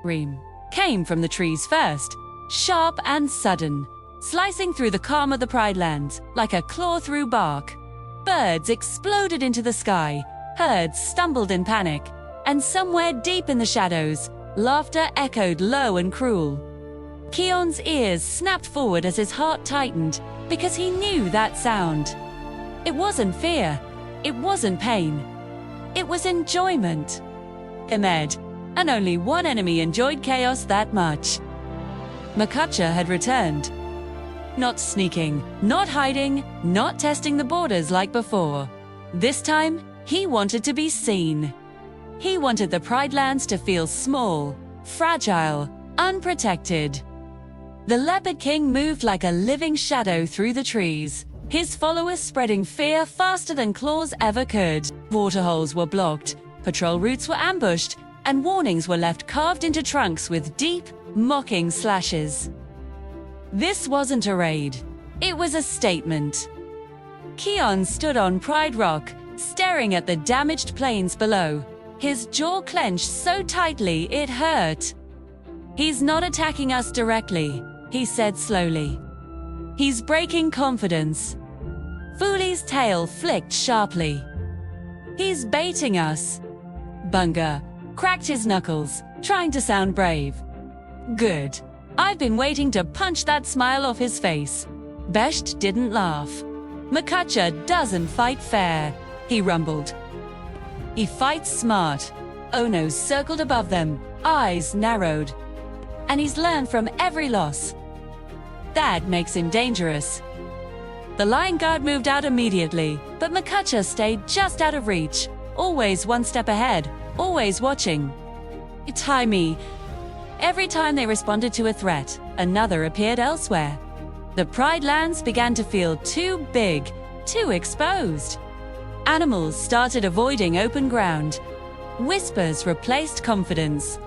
scream came from the trees first, sharp and sudden, slicing through the calm of the Pride Lands like a claw through bark. Birds exploded into the sky, herds stumbled in panic, and somewhere deep in the shadows, laughter echoed low and cruel. Kion's ears snapped forward as his heart tightened, because he knew that sound. It wasn't fear, it wasn't pain, it was enjoyment. Ahmed, and only one enemy enjoyed chaos that much. Makucha had returned. Not sneaking, not hiding, not testing the borders like before. This time, he wanted to be seen. He wanted the Pride Lands to feel small, fragile, unprotected. The Leopard King moved like a living shadow through the trees, his followers spreading fear faster than claws ever could. Waterholes were blocked, patrol routes were ambushed, and warnings were left carved into trunks with deep, mocking slashes. This wasn't a raid. It was a statement. Kion stood on Pride Rock, staring at the damaged plains below, his jaw clenched so tightly it hurt. "He's not attacking us directly," he said slowly. "He's breaking confidence." Foolie's tail flicked sharply. "He's baiting us." Bunga cracked his knuckles, trying to sound brave. "Good. I've been waiting to punch that smile off his face." Besht didn't laugh. "Makucha doesn't fight fair," he rumbled. "He fights smart." Ono circled above them, eyes narrowed. "And he's learned from every loss. That makes him dangerous." The Lion Guard moved out immediately, but Makucha stayed just out of reach, always one step ahead, always watching. "Tie me." Every time they responded to a threat, another appeared elsewhere. The Pride Lands began to feel too big, too exposed. Animals started avoiding open ground. Whispers replaced confidence.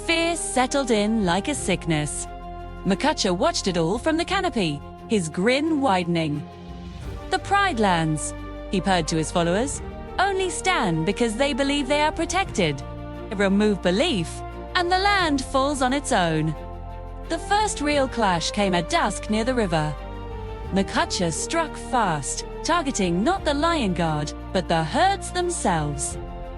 Fear settled in like a sickness. Makucha watched it all from the canopy, his grin widening. "The Pride Lands," he purred to his followers, "only stand because they believe they are protected. Remove belief, and the land falls on its own." The first real clash came at dusk near the river. Makucha struck fast, targeting not the Lion Guard, but the herds themselves.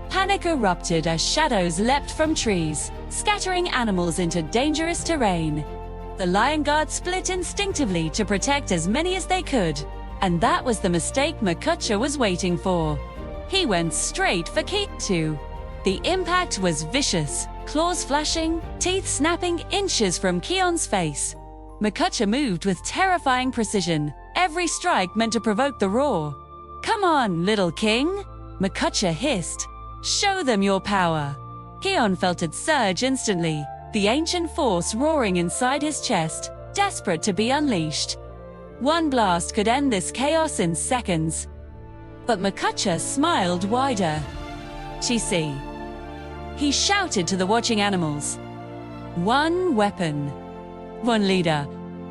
Panic erupted as shadows leapt from trees, scattering animals into dangerous terrain. The Lion Guard split instinctively to protect as many as they could, and that was the mistake Makucha was waiting for. He went straight for Kion. The impact was vicious, claws flashing, teeth snapping inches from Kion's face. Makucha moved with terrifying precision, every strike meant to provoke the roar. "Come on, little king," Makucha hissed. "Show them your power." Kion felt it surge instantly, the ancient force roaring inside his chest, desperate to be unleashed. One blast could end this chaos in seconds. But Makucha smiled wider. "Chi-si." He shouted to the watching animals. "One weapon, one leader,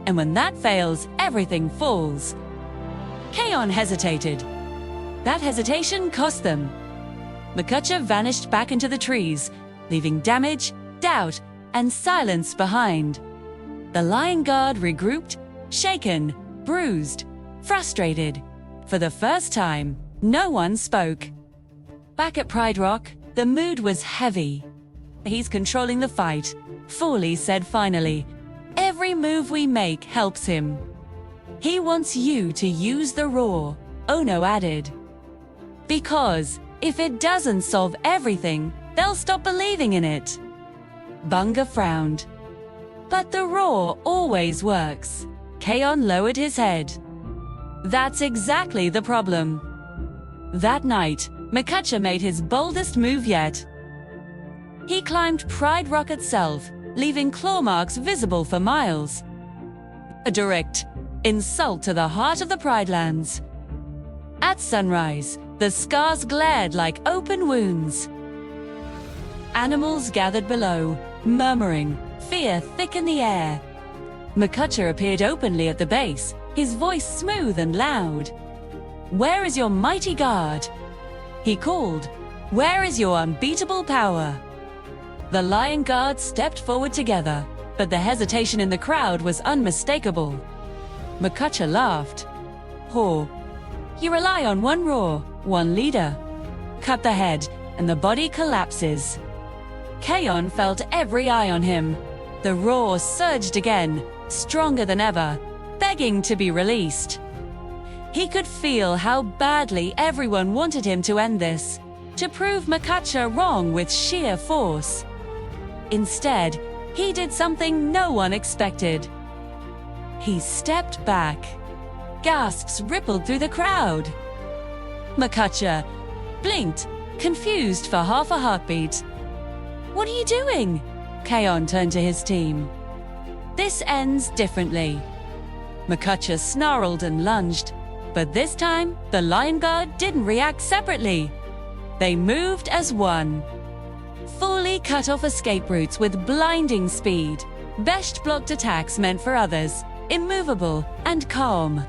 and when that fails, everything falls." Kion hesitated. That hesitation cost them. Makucha vanished back into the trees, leaving damage, doubt, and silence behind. The Lion Guard regrouped, shaken, bruised, frustrated. For the first time, no one spoke. Back at Pride Rock, the mood was heavy. "He's controlling the fight," Foolie said finally. "Every move we make helps him." "He wants you to use the roar," Ono added. "Because if it doesn't solve everything, they'll stop believing in it." Bunga frowned. "But the roar always works." Kion lowered his head. "That's exactly the problem." That night, Makucha made his boldest move yet. He climbed Pride Rock itself, leaving claw marks visible for miles. A direct insult to the heart of the Pride Lands. At sunrise, the scars glared like open wounds. Animals gathered below, murmuring, fear thick in the air. Makucha appeared openly at the base, his voice smooth and loud. "Where is your mighty guard?" he called. "Where is your unbeatable power?" The Lion Guard stepped forward together, but the hesitation in the crowd was unmistakable. Makucha laughed. "Ho, you rely on one roar, one leader. Cut the head, and the body collapses." Kion felt every eye on him. The roar surged again, stronger than ever, begging to be released. He could feel how badly everyone wanted him to end this, to prove Makucha wrong with sheer force. Instead, he did something no one expected. He stepped back. Gasps rippled through the crowd. Makucha blinked, confused for half a heartbeat. "What are you doing?" Kion turned to his team. "This ends differently." Makucha snarled and lunged, but this time the Lion Guard didn't react separately. They moved as one. Fully cut off escape routes with blinding speed. Best blocked attacks meant for others, immovable and calm.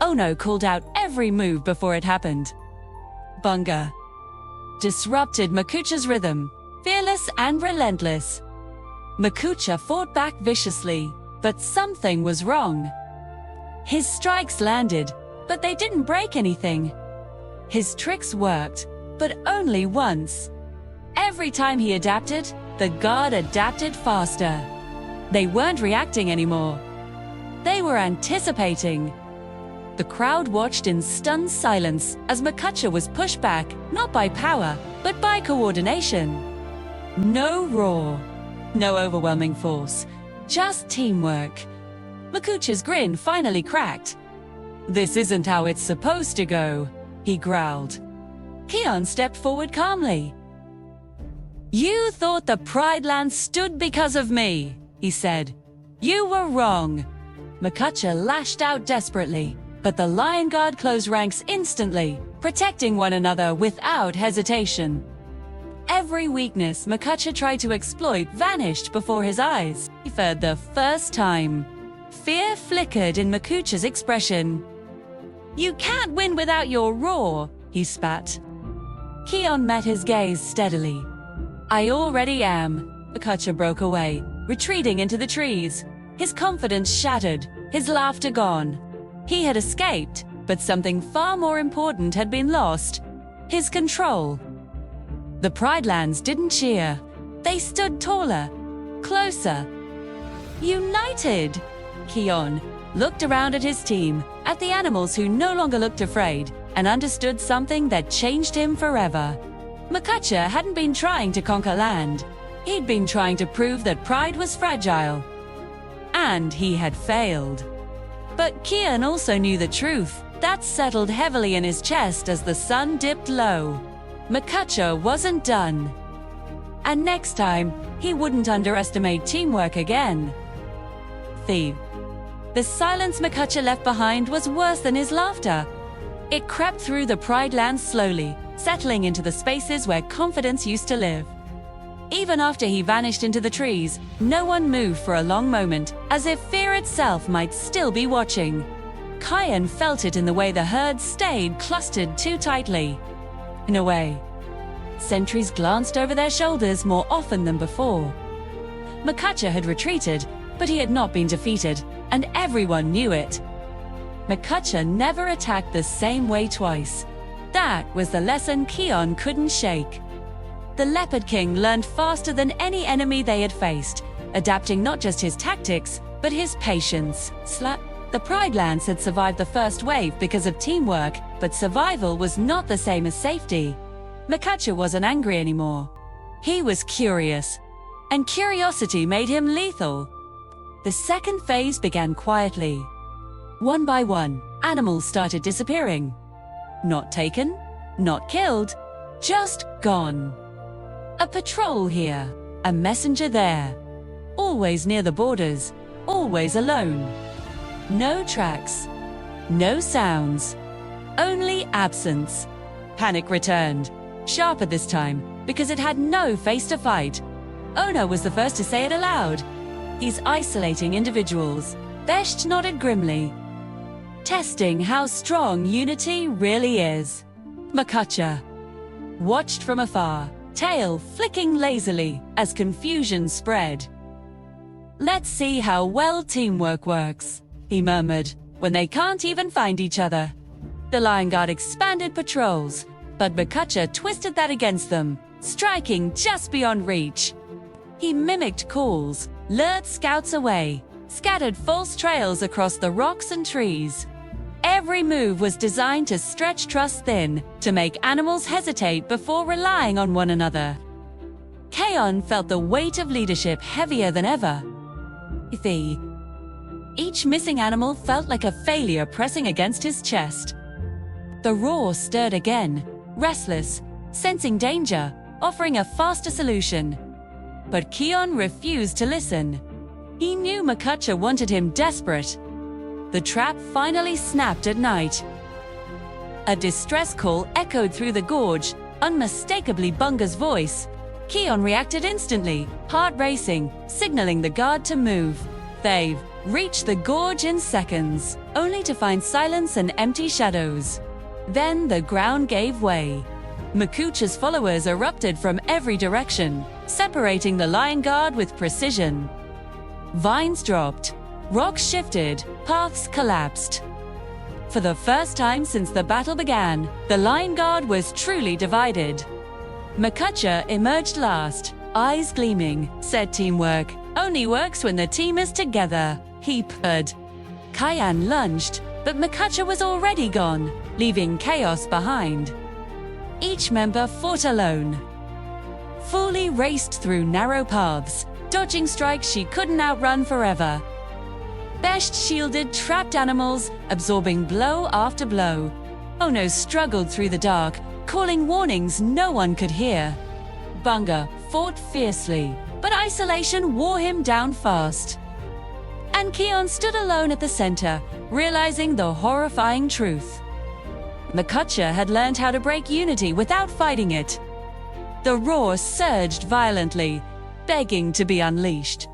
Ono called out every move before it happened. Bunga disrupted Makucha's rhythm, fearless and relentless. Makucha fought back viciously, but something was wrong. His strikes landed, but they didn't break anything. His tricks worked, but only once. Every time he adapted, the guard adapted faster. They weren't reacting anymore. They were anticipating. The crowd watched in stunned silence as Makucha was pushed back, not by power, but by coordination. No roar, no overwhelming force, just teamwork. Makucha's grin finally cracked. "This isn't how it's supposed to go," he growled. Kion stepped forward calmly. "You thought the Pride Land stood because of me," he said. "You were wrong." Makucha lashed out desperately, but the Lion Guard closed ranks instantly, protecting one another without hesitation. Every weakness Makucha tried to exploit vanished before his eyes. For the first time, fear flickered in Makucha's expression. "You can't win without your roar," he spat. Kion met his gaze steadily. "I already am." Makucha broke away, retreating into the trees. His confidence shattered, his laughter gone. He had escaped, but something far more important had been lost: his control. The Pride Lands didn't cheer. They stood taller, closer, united. Kion looked around at his team, at the animals who no longer looked afraid, and understood something that changed him forever. Makucha hadn't been trying to conquer land. He'd been trying to prove that pride was fragile. And he had failed. But Kion also knew the truth. That settled heavily in his chest as the sun dipped low. Makucha wasn't done. And next time, he wouldn't underestimate teamwork again. The silence Makucha left behind was worse than his laughter. It crept through the Pride Lands slowly, settling into the spaces where confidence used to live. Even after he vanished into the trees, no one moved for a long moment, as if fear itself might still be watching. Kion felt it in the way the herd stayed clustered too tightly. In a way, sentries glanced over their shoulders more often than before. Makucha had retreated, but he had not been defeated, and everyone knew it. Makucha never attacked the same way twice. That was the lesson Kion couldn't shake. The Leopard King learned faster than any enemy they had faced, adapting not just his tactics, but his patience. The Pride Lands had survived the first wave because of teamwork, but survival was not the same as safety. Makucha wasn't angry anymore. He was curious, and curiosity made him lethal. The second phase began quietly. One by one, animals started disappearing. Not taken, not killed, just gone. A patrol here, a messenger there. Always near the borders, always alone. No tracks, no sounds, only absence. Panic returned, sharper this time, because it had no face to fight. Ono was the first to say it aloud. He's isolating individuals. Best nodded grimly, testing how strong unity really is. Makucha watched from afar, tail flicking lazily as confusion spread. "Let's see how well teamwork works," he murmured, when they can't even find each other. The Lion Guard expanded patrols, but Makucha twisted that against them, striking just beyond reach. He mimicked calls, lured scouts away, scattered false trails across the rocks and trees. Every move was designed to stretch trust thin, to make animals hesitate before relying on one another. Kion felt the weight of leadership heavier than ever. Each missing animal felt like a failure pressing against his chest. The roar stirred again, restless, sensing danger, offering a faster solution. But Kion refused to listen. He knew Makucha wanted him desperate. The trap finally snapped at night. A distress call echoed through the gorge, unmistakably Bunga's voice. Kion reacted instantly, heart racing, signaling the guard to move. They've reached the gorge in seconds, only to find silence and empty shadows. Then the ground gave way. Makucha's followers erupted from every direction, separating the Lion Guard with precision. Vines dropped, rocks shifted, paths collapsed. For the first time since the battle began, the Lion Guard was truly divided. Makucha emerged last, eyes gleaming, said teamwork only works when the team is together, he purred. Kion lunged, but Makucha was already gone, leaving chaos behind. Each member fought alone. Fully raced through narrow paths, dodging strikes she couldn't outrun forever. Best shielded trapped animals, absorbing blow after blow. Ono struggled through the dark, calling warnings no one could hear. Bunga fought fiercely, but isolation wore him down fast. And Kion stood alone at the center, realizing the horrifying truth. Makucha had learned how to break unity without fighting it. The roar surged violently, begging to be unleashed.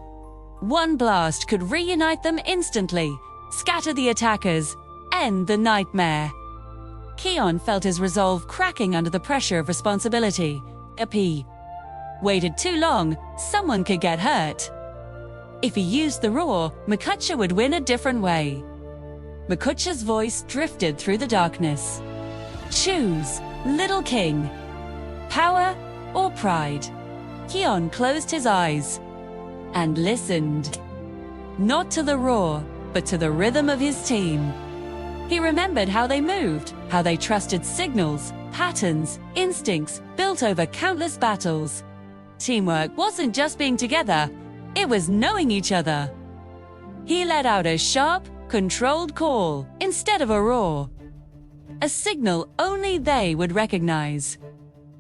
One blast could reunite them instantly, scatter the attackers, end the nightmare. Kion felt his resolve cracking under the pressure of responsibility. If he waited too long, someone could get hurt. If he used the roar, Makucha would win a different way. Makucha's voice drifted through the darkness. Choose, little king. Power or pride? Kion closed his eyes and listened. Not to the roar, but to the rhythm of his team. He remembered how they moved, how they trusted signals, patterns, instincts built over countless battles. Teamwork wasn't just being together, it was knowing each other. He let out a sharp, controlled call instead of a roar. A signal only they would recognize.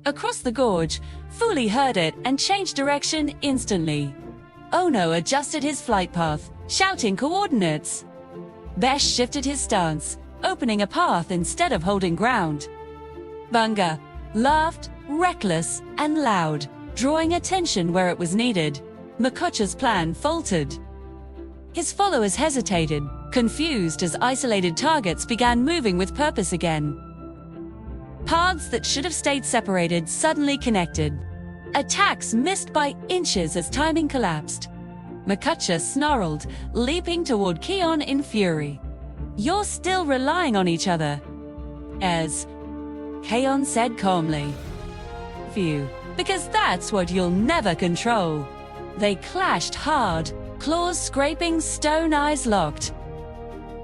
Across the gorge, Fuli heard it and changed direction instantly. Ono adjusted his flight path, shouting coordinates. Besh shifted his stance, opening a path instead of holding ground. Bunga laughed, reckless and loud, drawing attention where it was needed. Makucha's plan faltered. His followers hesitated, confused as isolated targets began moving with purpose again. Paths that should have stayed separated suddenly connected. Attacks missed by inches as timing collapsed. Makucha snarled, leaping toward Kion in fury. "You're still relying on each other." As Kion said calmly. "Phew, because that's what you'll never control." They clashed hard, claws scraping, stone eyes locked.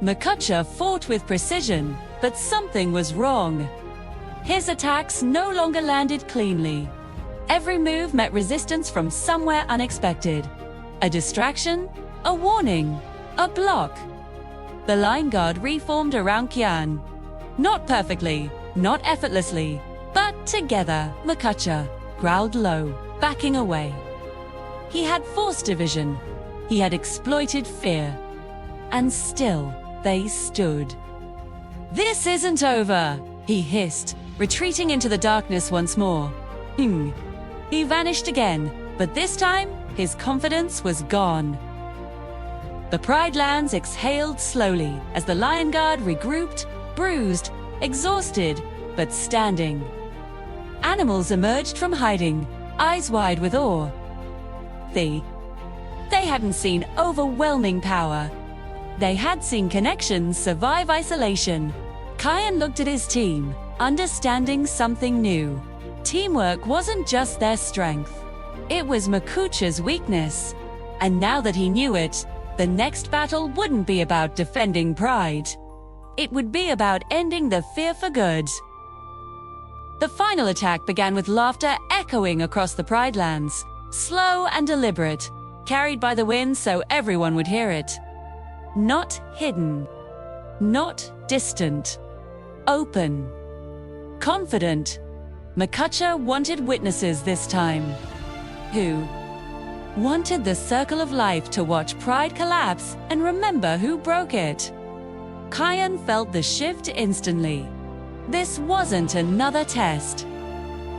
Makucha fought with precision, but something was wrong. His attacks no longer landed cleanly. Every move met resistance from somewhere unexpected. A distraction, a warning, a block. The Lion Guard reformed around Kion. Not perfectly, not effortlessly, but together. Makucha growled low, backing away. He had forced division. He had exploited fear. And still, they stood. "This isn't over," he hissed, retreating into the darkness once more. He vanished again, but this time, his confidence was gone. The Pride Lands exhaled slowly as the Lion Guard regrouped, bruised, exhausted, but standing. Animals emerged from hiding, eyes wide with awe. They hadn't seen overwhelming power. They had seen connections survive isolation. Kion looked at his team, understanding something new. Teamwork wasn't just their strength. It was Makucha's weakness. And now that he knew it, the next battle wouldn't be about defending pride. It would be about ending the fear for good. The final attack began with laughter echoing across the Pride Lands, slow and deliberate, carried by the wind so everyone would hear it. Not hidden, not distant, open, confident. Makucha wanted witnesses this time. Who wanted the circle of life to watch pride collapse and remember who broke it. Kion felt the shift instantly. This wasn't another test.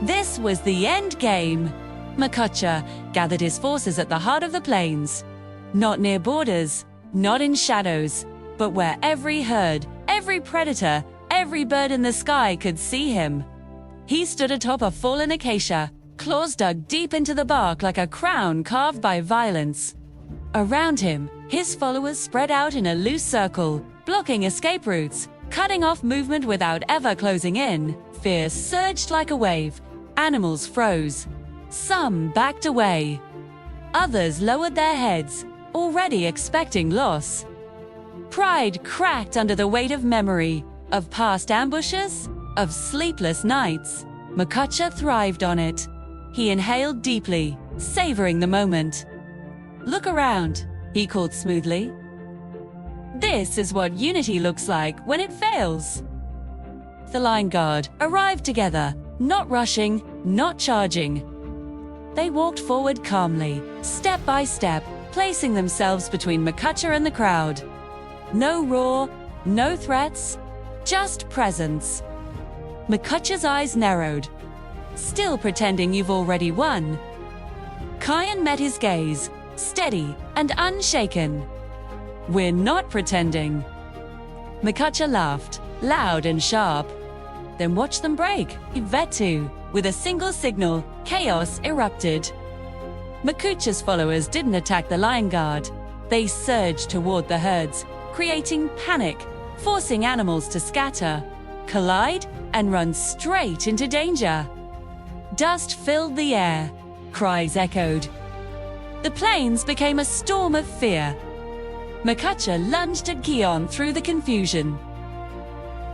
This was the end game. Makucha gathered his forces at the heart of the plains. Not near borders, not in shadows, but where every herd, every predator, every bird in the sky could see him. He stood atop a fallen acacia, claws dug deep into the bark like a crown carved by violence. Around him, his followers spread out in a loose circle, blocking escape routes, cutting off movement without ever closing in. Fear surged like a wave. Animals froze. Some backed away. Others lowered their heads, already expecting loss. Pride cracked under the weight of memory, of past ambushes, of sleepless nights. Makucha thrived on it. He inhaled deeply, savoring the moment. "Look around," he called smoothly. "This is what unity looks like when it fails." The Lion Guard arrived together, not rushing, not charging. They walked forward calmly, step by step, placing themselves between Makucha and the crowd. No roar, no threats, just presence. Makucha's eyes narrowed. "Still pretending you've already won?" Kion met his gaze, steady and unshaken. "We're not pretending." Makucha laughed, loud and sharp. "Then watch them break." Vetu, with a single signal, chaos erupted. Makucha's followers didn't attack the Lion Guard. They surged toward the herds, creating panic, forcing animals to scatter, collide, and run straight into danger. Dust filled the air. Cries echoed. The plains became a storm of fear. Makucha lunged at Kion through the confusion.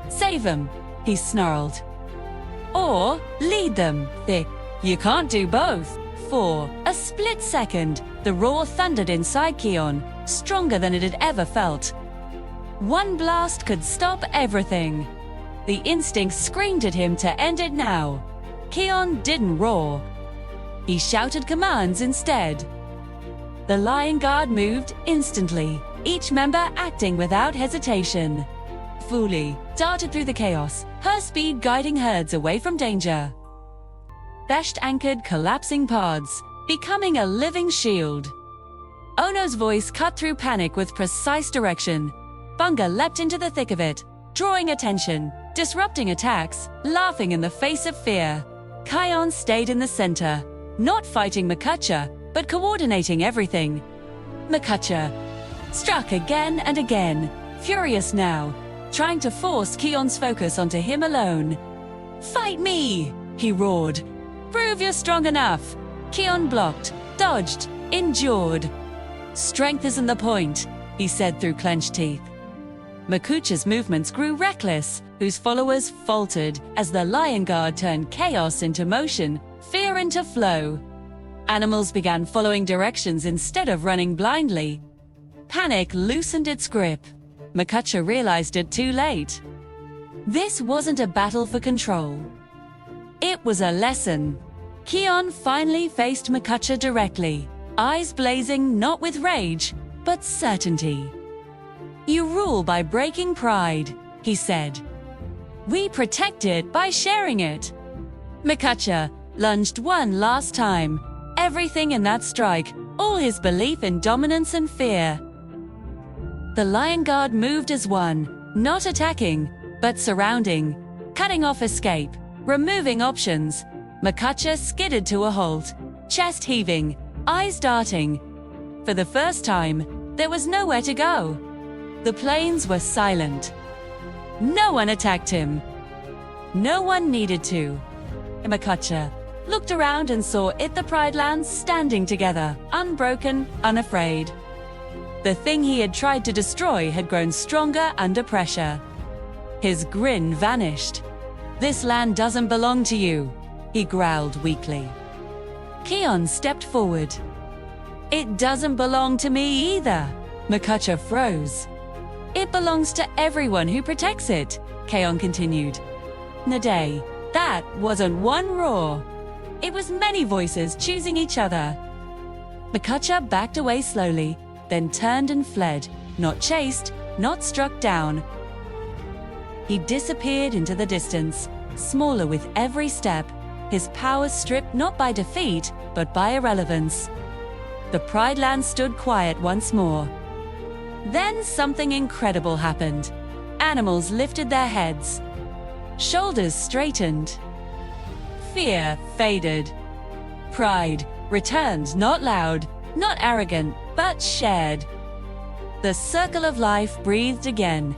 "Save them," he snarled. "Or lead them." You can't do both." For a split second, the roar thundered inside Kion, stronger than it had ever felt. One blast could stop everything. The instinct screamed at him to end it now. Kion didn't roar. He shouted commands instead. The Lion Guard moved instantly, each member acting without hesitation. Fuli darted through the chaos, her speed guiding herds away from danger. Thesht anchored collapsing pods, becoming a living shield. Ono's voice cut through panic with precise direction. Bunga leapt into the thick of it, drawing attention, disrupting attacks, laughing in the face of fear. Kion stayed in the center, not fighting Makucha, but coordinating everything. Makucha struck again and again, furious now, trying to force Kion's focus onto him alone. "Fight me!" he roared. "Prove you're strong enough." Kion blocked, dodged, endured. "Strength isn't the point," he said through clenched teeth. Makucha's movements grew reckless, whose followers faltered as the Lion Guard turned chaos into motion, fear into flow. Animals began following directions instead of running blindly. Panic loosened its grip. Makucha realized it too late. This wasn't a battle for control. It was a lesson. Kion finally faced Makucha directly, eyes blazing not with rage, but certainty. "You rule by breaking pride," he said. "We protect it by sharing it." Makucha lunged one last time, everything in that strike, all his belief in dominance and fear. The Lion Guard moved as one, not attacking, but surrounding, cutting off escape, removing options. Makucha skidded to a halt, chest heaving, eyes darting. For the first time, there was nowhere to go. The plains were silent. No one attacked him. No one needed to. Makucha looked around and saw the Pride Lands standing together, unbroken, unafraid. The thing he had tried to destroy had grown stronger under pressure. His grin vanished. "This land doesn't belong to you," he growled weakly. Kion stepped forward. "It doesn't belong to me either." Makucha froze. "It belongs to everyone who protects it," Kion continued. "Naday, that wasn't one roar. It was many voices choosing each other." Makucha backed away slowly, then turned and fled, not chased, not struck down. He disappeared into the distance, smaller with every step, his power stripped not by defeat, but by irrelevance. The Pride Land stood quiet once more. Then something incredible happened. Animals lifted their heads. Shoulders straightened. Fear faded. Pride returned, not loud, not arrogant, but shared. The circle of life breathed again.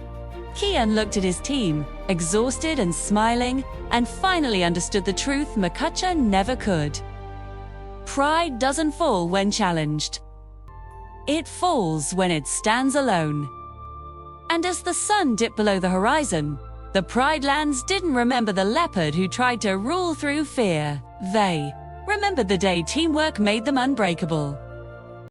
Kion looked at his team, exhausted and smiling, and finally understood the truth Makucha never could. Pride doesn't fall when challenged. It falls when it stands alone. And as the sun dipped below the horizon, the Pride Lands didn't remember the leopard who tried to rule through fear. They remembered the day teamwork made them unbreakable.